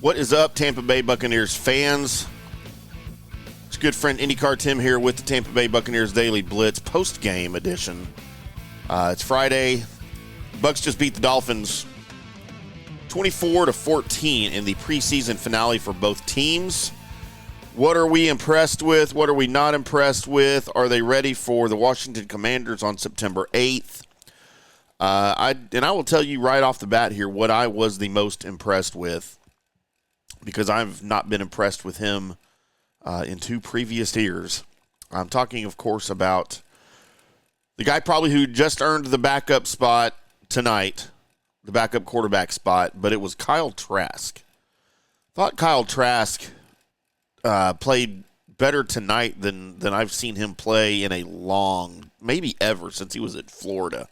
What is up, Tampa Bay Buccaneers fans? It's good friend IndyCar Timm here with the Tampa Bay Buccaneers Daily Blitz post-game edition. It's Friday. Bucs just beat the Dolphins 24-14 in the preseason finale for both teams. What are we impressed with? What are we not impressed with? Are they ready for the Washington Commanders on September 8th? I will tell you right off the bat here what I was the most impressed with, because I've not been impressed with him in 2 previous years. I'm talking, of course, about the guy probably who just earned the backup spot tonight, the backup quarterback spot, but it was Kyle Trask. Thought Kyle Trask played better tonight than I've seen him play in a long, maybe ever, since he was at Florida.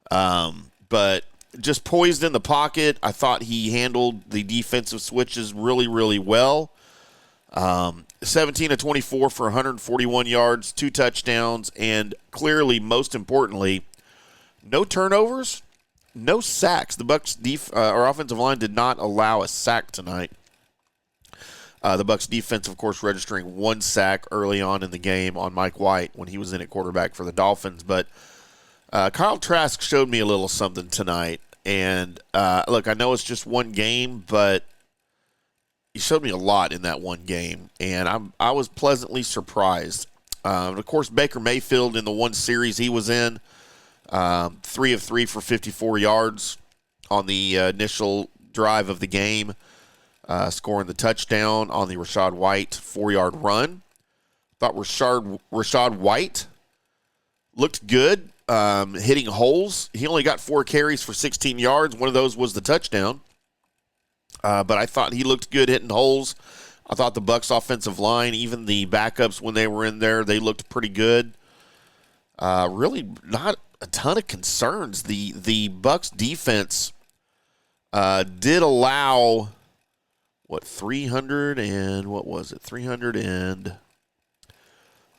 But just poised in the pocket. I thought he handled the defensive switches really, really well. 17 of 24 for 141 yards, 2 touchdowns, and clearly, most importantly, no turnovers, no sacks. The Bucs our offensive line did not allow a sack tonight. The Bucs defense, of course, registering 1 sack early on in the game on Mike White when he was in at quarterback for the Dolphins. But Kyle Trask showed me a little something tonight. And, look, I know it's just 1 game, but he showed me a lot in that 1 game. And I was pleasantly surprised. And of course, Baker Mayfield in the 1 series he was in, 3 of 3 for 54 yards on the initial drive of the game, scoring the touchdown on the Rachaad White 4-yard run. Thought Rachaad White looked good. Hitting holes. He only got 4 carries for 16 yards. One of those was the touchdown. But I thought he looked good hitting holes. I thought the Bucs offensive line, even the backups when they were in there, they looked pretty good. Really not a ton of concerns. The Bucs defense did allow, 300 and, what was it? 300 and,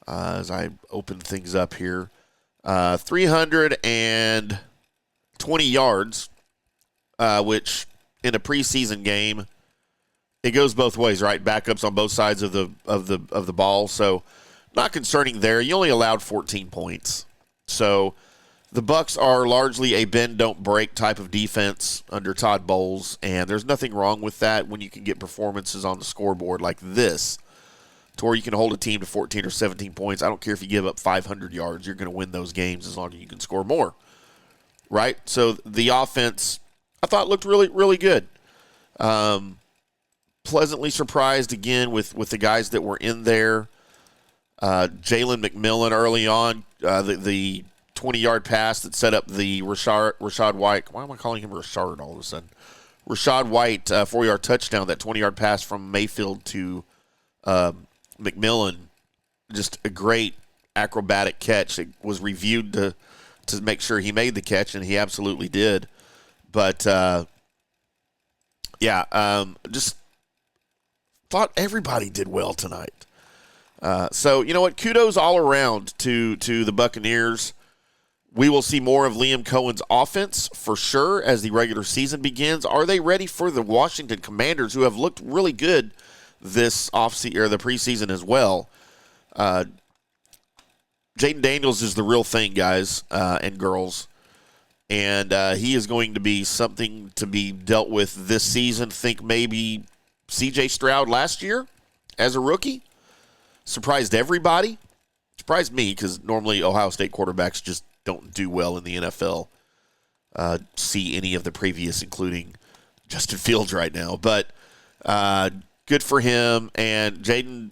as I open things up here, 320 yards, which in a preseason game, it goes both ways, right? Backups on both sides of the ball, so not concerning there. You only allowed 14 points, so the Bucs are largely a bend don't break type of defense under Todd Bowles, and there's nothing wrong with that when you can get performances on the scoreboard like this, to where you can hold a team to 14 or 17 points. I don't care if you give up 500 yards. You're going to win those games as long as you can score more, right? So the offense, I thought, looked really, really good. Pleasantly surprised, again, with the guys that were in there. Jalen McMillan early on, the 20-yard pass that set up the Rachaad White. Why am I calling him Rashard all of a sudden? Rachaad White 4-yard touchdown, that 20-yard pass from Mayfield to McMillan, just a great acrobatic catch. It was reviewed to make sure he made the catch, and he absolutely did. But, just thought everybody did well tonight. So, you know what? Kudos all around to the Buccaneers. We will see more of Liam Cohen's offense for sure as the regular season begins. Are they ready for the Washington Commanders, who have looked really good this offseason or the preseason as well? Jaden Daniels is the real thing, guys and girls, and he is going to be something to be dealt with this season. Think maybe C.J. Stroud last year as a rookie. Surprised everybody. Surprised me, because normally Ohio State quarterbacks just don't do well in the NFL. See any of the previous, including Justin Fields right now. But good for him. And Jaden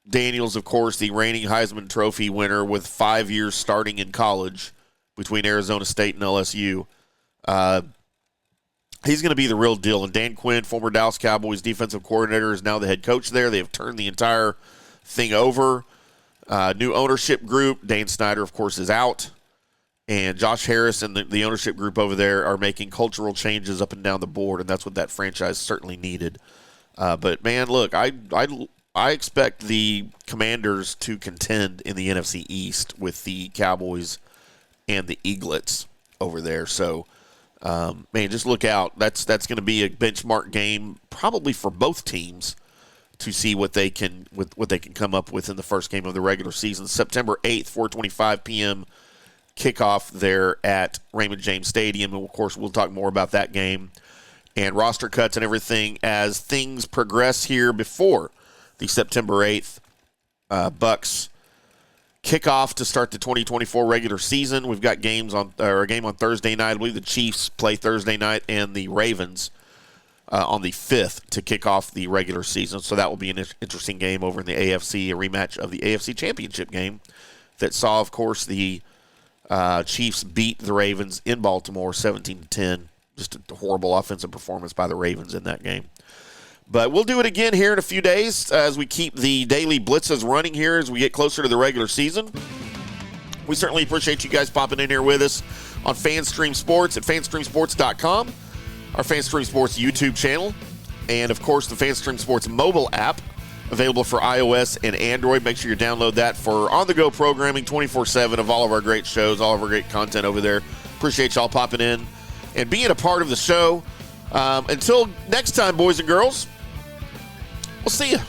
Daniels, of course, the reigning Heisman Trophy winner with 5 years starting in college between Arizona State and LSU. He's going to be the real deal. And Dan Quinn, former Dallas Cowboys defensive coordinator, is now the head coach there. They have turned the entire thing over. New ownership group. Dane Snyder, of course, is out. And Josh Harris and the ownership group over there are making cultural changes up and down the board, and that's what that franchise certainly needed. But, man, look, I expect the Commanders to contend in the NFC East with the Cowboys and the Eaglets over there. So, man, just look out. That's going to be a benchmark game probably for both teams to see what they can come up with in the first game of the regular season. September 8th, 4:25 p.m. kickoff there at Raymond James Stadium. And, of course, we'll talk more about that game and roster cuts and everything as things progress here before the September 8th Bucs kickoff to start the 2024 regular season. We've got a game on Thursday night. I believe the Chiefs play Thursday night and the Ravens on the 5th to kick off the regular season. So that will be an interesting game over in the AFC, a rematch of the AFC Championship game that saw, of course, the Chiefs beat the Ravens in Baltimore 17-10. Just a horrible offensive performance by the Ravens in that game. But we'll do it again here in a few days as we keep the daily blitzes running here as we get closer to the regular season. We certainly appreciate you guys popping in here with us on FanStream Sports at fanstreamsports.com, our FanStream Sports YouTube channel, and, of course, the FanStream Sports mobile app available for iOS and Android. Make sure you download that for on-the-go programming 24/7 of all of our great shows, all of our great content over there. Appreciate y'all popping in and being a part of the show. Until next time, boys and girls, we'll see you.